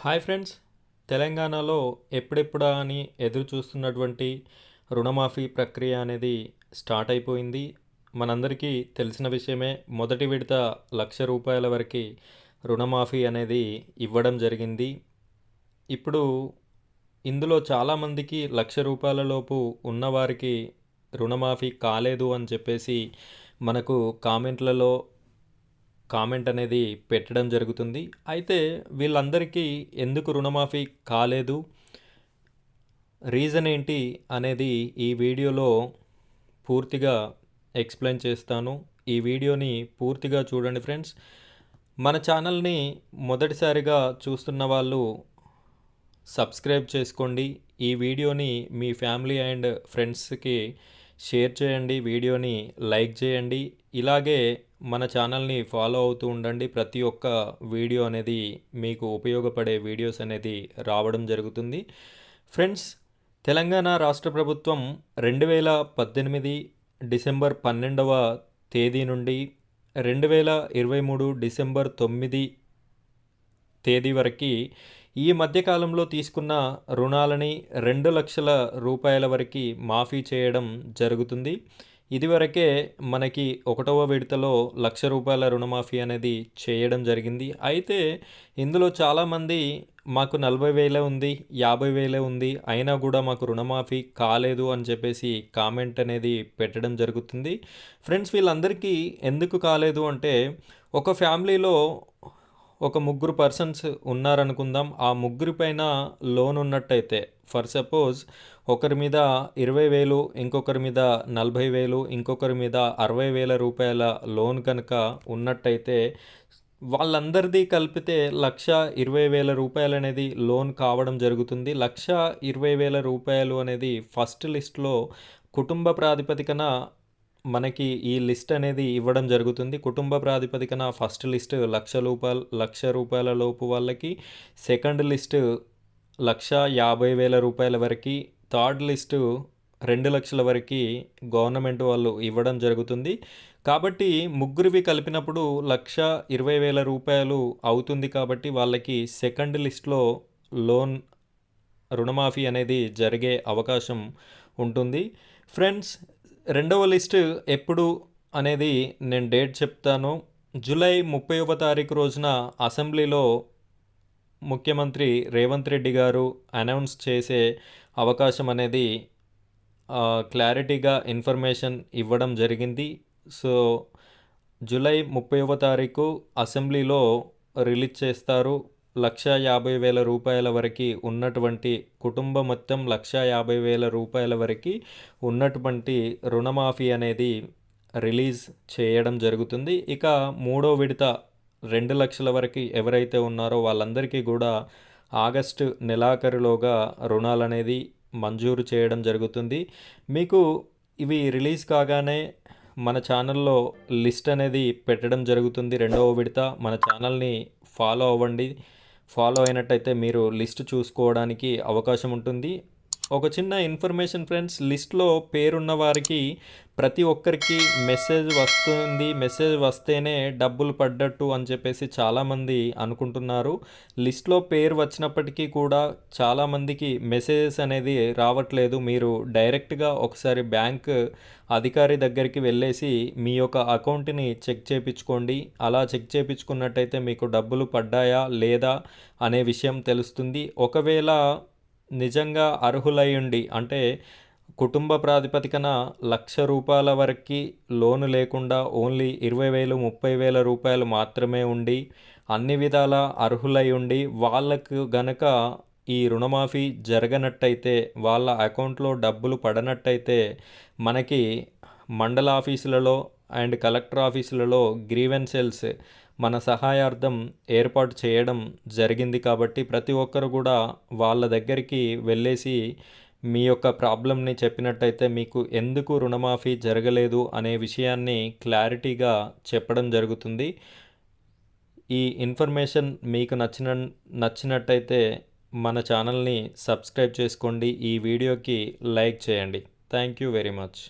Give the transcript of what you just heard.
Hi friends, తెలంగాణలో ఎప్పుడెప్పుడా అని ఎదురు చూస్తున్నటువంటి రుణమాఫీ ప్రక్రియ అనేది స్టార్ట్ అయిపోయింది. మనందరికీ తెలిసిన విషయమే. మొదటి విడత రూ. 1,00,000 వరకు రుణమాఫీ అనేది ఇవ్వడం జరిగింది. ఇప్పుడు ఇందులో చాలామందికి రూ. 1,00,000 లోపు ఉన్నవారికి రుణమాఫీ కాలేదు అని చెప్పేసి మనకు కామెంట్ అనేది పెట్టడం జరుగుతుంది. అయితే వీళ్ళందరికీ ఎందుకు రుణమాఫీ కాలేదు, రీజన్ ఏంటి అనేది ఈ వీడియోలో పూర్తిగా ఎక్స్ప్లెయిన్ చేస్తాను. ఈ వీడియోని పూర్తిగా చూడండి ఫ్రెండ్స్. మన ఛానల్ని మొదటిసారిగా చూస్తున్న వాళ్ళు సబ్స్క్రైబ్ చేసుకోండి. ఈ వీడియోని మీ ఫ్యామిలీ అండ్ ఫ్రెండ్స్కి షేర్ చేయండి, వీడియోని లైక్ చేయండి. ఇలాగే మన ఛానల్ని ఫాలో అవుతూ ఉండండి. ప్రతి ఒక్క వీడియో అనేది మీకు ఉపయోగపడే వీడియోస్ అనేది రావడం జరుగుతుంది. ఫ్రెండ్స్, తెలంగాణ రాష్ట్ర ప్రభుత్వం 2018 డిసెంబర్ 12వ తేదీ నుండి 2023 డిసెంబర్ 9 తేదీ వరకు ఈ మధ్యకాలంలో తీసుకున్న రుణాలని 2,00,000 రూపాయల వరకు మాఫీ చేయడం జరుగుతుంది. ఇదివరకే మనకి 1వ విడతలో రూ. 1,00,000 రుణమాఫీ అనేది చేయడం జరిగింది. అయితే ఇందులో చాలామంది మాకు 40,000 ఉంది, 50,000 ఉంది, అయినా కూడా మాకు రుణమాఫీ కాలేదు అని చెప్పేసి కామెంట్ అనేది పెట్టడం జరుగుతుంది. ఫ్రెండ్స్, వీళ్ళందరికీ ఎందుకు కాలేదు అంటే, ఒక ఫ్యామిలీలో ఒక ముగ్గురు పర్సన్స్ ఉన్నారనుకుందాం. ఆ ముగ్గురి పైన లోన్ ఉన్నట్టయితే, ఫర్ సపోజ్ ఒకరి మీద 20,000, ఇంకొకరి మీద 40,000, ఇంకొకరి మీద 60,000 రూపాయల లోన్ కనుక ఉన్నట్టయితే వాళ్ళందరిది కలిపితే 1,20,000 రూపాయలు అనేది లోన్ కావడం జరుగుతుంది. 1,20,000 రూపాయలు అనేది ఫస్ట్ లిస్ట్లో కుటుంబ ప్రాతిపదికన మనకి ఈ లిస్ట్ అనేది ఇవ్వడం జరుగుతుంది. కుటుంబ ప్రాతిపదికన ఫస్ట్ లిస్ట్ 1,00,000 రూపాయల లోపు వాళ్ళకి, సెకండ్ లిస్ట్ 1,50,000 రూపాయల వరకు, థర్డ్ లిస్టు 2,00,000 వరకు గవర్నమెంట్ వాళ్ళు ఇవ్వడం జరుగుతుంది. కాబట్టి ముగ్గురివి కలిపినప్పుడు 1,20,000 రూపాయలు అవుతుంది. కాబట్టి వాళ్ళకి సెకండ్ లిస్ట్లో లోన్ రుణమాఫీ అనేది జరిగే అవకాశం ఉంటుంది. ఫ్రెండ్స్, రెండవ లిస్ట్ ఎప్పుడు అనేది నేను డేట్ చెప్తాను. జూలై 30వ తారీఖు రోజున అసెంబ్లీలో ముఖ్యమంత్రి రేవంత్ రెడ్డి గారు అనౌన్స్ చేసే అవకాశం అనేది క్లారిటీగా ఇన్ఫర్మేషన్ ఇవ్వడం జరిగింది. సో జూలై 30వ తారీఖు అసెంబ్లీలో రిలీజ్ చేస్తారు. 1,50,000 రూపాయల వరకు ఉన్నటువంటి కుటుంబం మొత్తం 1,50,000 రూపాయల వరకు ఉన్నటువంటి రుణమాఫీ అనేది రిలీజ్ చేయడం జరుగుతుంది. ఇక మూడో విడత 2,00,000 వరకు ఎవరైతే ఉన్నారో వాళ్ళందరికీ కూడా ఆగస్టు నెలాఖరులోగా రుణాలు అనేది మంజూరు చేయడం జరుగుతుంది. మీకు ఇవి రిలీజ్ కాగానే మన ఛానల్లో లిస్ట్ అనేది పెట్టడం జరుగుతుంది. రెండవ విడత మన ఛానల్ని ఫాలో అవ్వండి. ఫాలో అయినట్టయితే మీరు లిస్ట్ చూసుకోవడానికి అవకాశం ఉంటుంది. ఒక చిన్న ఇన్ఫర్మేషన్ ఫ్రెండ్స్, లిస్ట్లో పేరున్న వారికి ప్రతి ఒక్కరికి మెసేజ్ వస్తుంది. మెసేజ్ వస్తేనే డబ్బులు పడ్డట్టు అని చెప్పేసి చాలామంది అనుకుంటున్నారు. లిస్ట్లో పేరు వచ్చినప్పటికీ కూడా చాలామందికి మెసేజెస్ అనేది రావట్లేదు. మీరు డైరెక్ట్గా ఒకసారి బ్యాంక్ అధికారి దగ్గరికి వెళ్ళేసి మీ యొక్క అకౌంట్ని చెక్ చేయించుకోండి. అలా చెక్ చేయించుకున్నట్టయితే మీకు డబ్బులు పడ్డాయా లేదా అనే విషయం తెలుస్తుంది. ఒకవేళ నిజంగా అర్హులై ఉండి, అంటే కుటుంబ ప్రాతిపదికన 1,00,000 రూపాయల వరకు లోను లేకుండా ఓన్లీ 20,000, 30,000 రూపాయలు మాత్రమే ఉండి అన్ని విధాల అర్హులై ఉండి వాళ్ళకు గనక ఈ రుణమాఫీ జరగనట్టయితే, వాళ్ళ అకౌంట్లో డబ్బులు పడనట్టయితే మనకి మండల ఆఫీసులలో అండ్ కలెక్టర్ ఆఫీసులలో గ్రీవెన్స్ సెల్స్ మన సహాయార్థం ఏర్పాటు చేయడం జరిగింది. కాబట్టి ప్రతి ఒక్కరు కూడా వాళ్ళ దగ్గరికి వెళ్ళేసి మీ యొక్క ప్రాబ్లమ్ని చెప్పినట్టయితే మీకు ఎందుకు రుణమాఫీ జరగలేదు అనే విషయాన్ని క్లారిటీగా చెప్పడం జరుగుతుంది. ఈ ఇన్ఫర్మేషన్ మీకు నచ్చినట్టయితే మన ఛానల్ని సబ్స్క్రైబ్ చేసుకోండి. ఈ వీడియోకి లైక్ చేయండి. Thank you very much.